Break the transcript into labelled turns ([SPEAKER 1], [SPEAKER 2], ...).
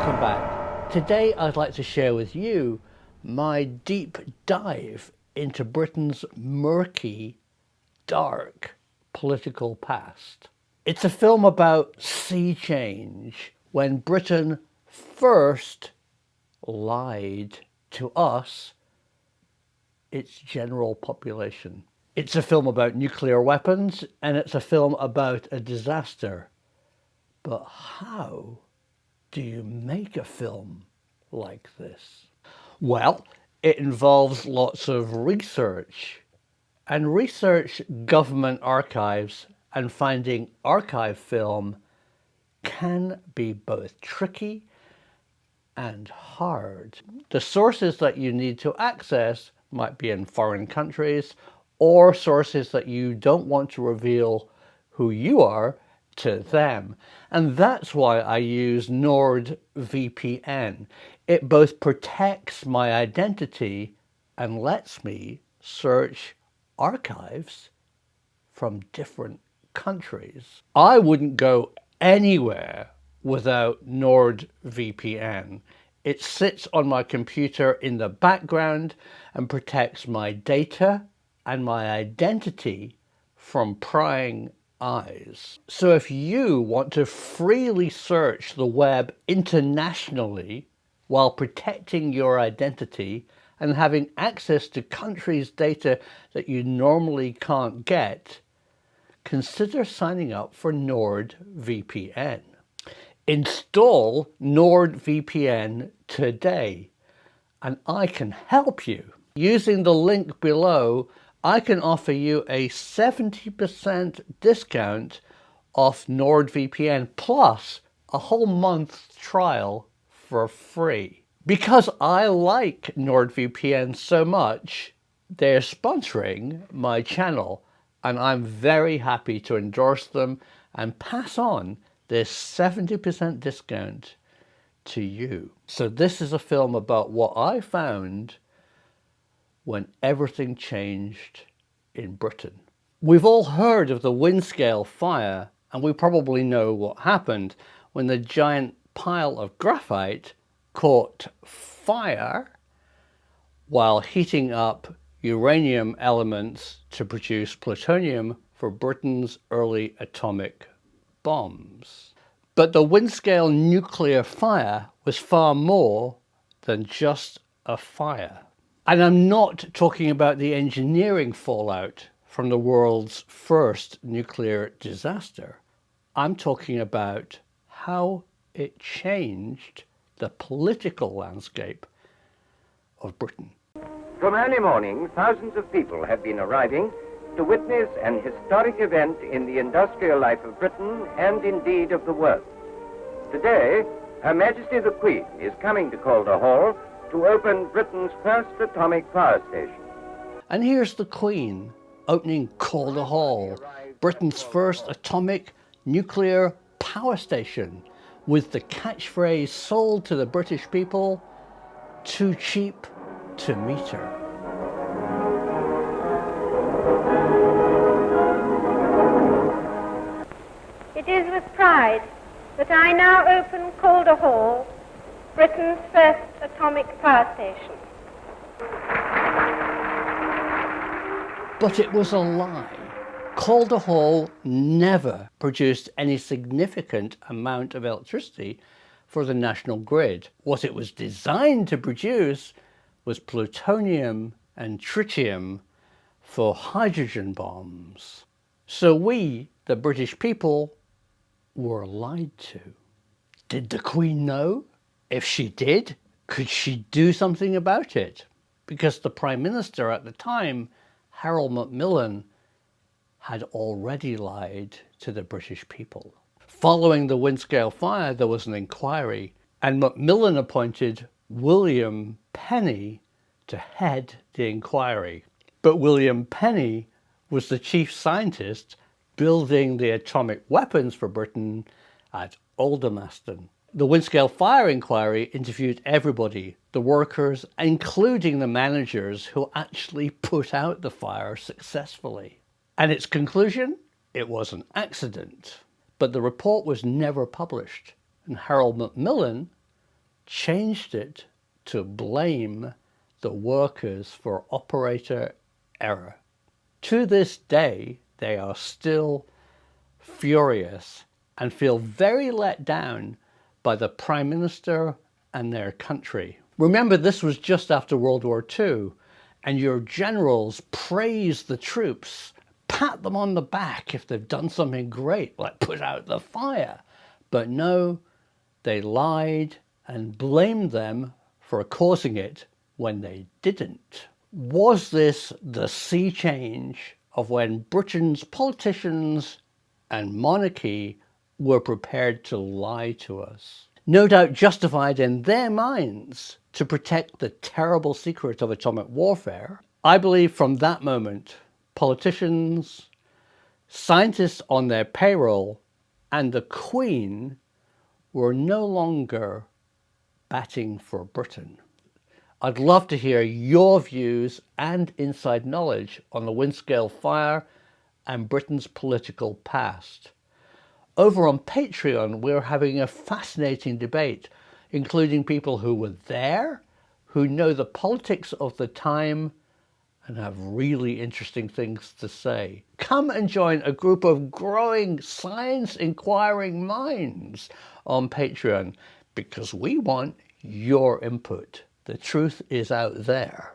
[SPEAKER 1] Welcome back. Today I'd like to share with you my deep dive into Britain's murky, dark political past. It's a film about sea change, when Britain first lied to us, its general population. It's a film about nuclear weapons, and it's a film about a disaster. But how do you make a film like this? Well, it involves lots of research, and research government archives and finding archive film can be both tricky and hard. The sources that you need to access might be in foreign countries, or sources that you don't want to reveal who you are to them. And that's why I use NordVPN. It both protects my identity and lets me search archives from different countries. I wouldn't go anywhere without NordVPN. It sits on my computer in the background and protects my data and my identity from prying eyes. So if you want to freely search the web internationally while protecting your identity and having access to countries' data that you normally can't get, consider signing up for NordVPN. Install NordVPN today, and I can help you. Using the link below, I can offer you a 70% discount off NordVPN plus a whole month trial for free. Because I like NordVPN so much, they're sponsoring my channel, and I'm very happy to endorse them and pass on this 70% discount to you. So this is a film about what I found when everything changed in Britain. We've all heard of the Windscale fire, and we probably know what happened when the giant pile of graphite caught fire while heating up uranium elements to produce plutonium for Britain's early atomic bombs. But the Windscale nuclear fire was far more than just a fire. And I'm not talking about the engineering fallout from the world's first nuclear disaster. I'm talking about how it changed the political landscape of Britain.
[SPEAKER 2] From early morning, thousands of people have been arriving to witness an historic event in the industrial life of Britain and indeed of the world. Today, Her Majesty the Queen is coming to Calder Hall to open Britain's first atomic power station.
[SPEAKER 1] And here's the Queen opening Calder Hall, Britain's first atomic nuclear power station, with the catchphrase sold to the British people, "Too cheap to meter."
[SPEAKER 3] It is with pride that I now open Calder Hall, Britain's first atomic power station.
[SPEAKER 1] But it was a lie. Calder Hall never produced any significant amount of electricity for the national grid. What it was designed to produce was plutonium and tritium for hydrogen bombs. So we, the British people, were lied to. Did the Queen know? If she did, could she do something about it? Because the Prime Minister at the time, Harold Macmillan, had already lied to the British people. Following the Windscale fire, there was an inquiry, and Macmillan appointed William Penny to head the inquiry. But William Penny was the chief scientist building the atomic weapons for Britain at Aldermaston. The Windscale fire inquiry interviewed everybody, the workers, including the managers who actually put out the fire successfully. And its conclusion? It was an accident. But the report was never published, and Harold Macmillan changed it to blame the workers for operator error. To this day, they are still furious and feel very let down by the Prime Minister and their country. Remember, this was just after World War II, and your generals praise the troops, pat them on the back if they've done something great, like put out the fire. But no, they lied and blamed them for causing it when they didn't. Was this the sea change of when Britain's politicians and monarchy were prepared to lie to us? No doubt justified in their minds to protect the terrible secret of atomic warfare. I believe from that moment, politicians, scientists on their payroll, and the Queen were no longer batting for Britain. I'd love to hear your views and inside knowledge on the Windscale fire and Britain's political past. Over on Patreon, we're having a fascinating debate, including people who were there, who know the politics of the time, and have really interesting things to say. Come and join a group of growing science-inquiring minds on Patreon, because we want your input. The truth is out there.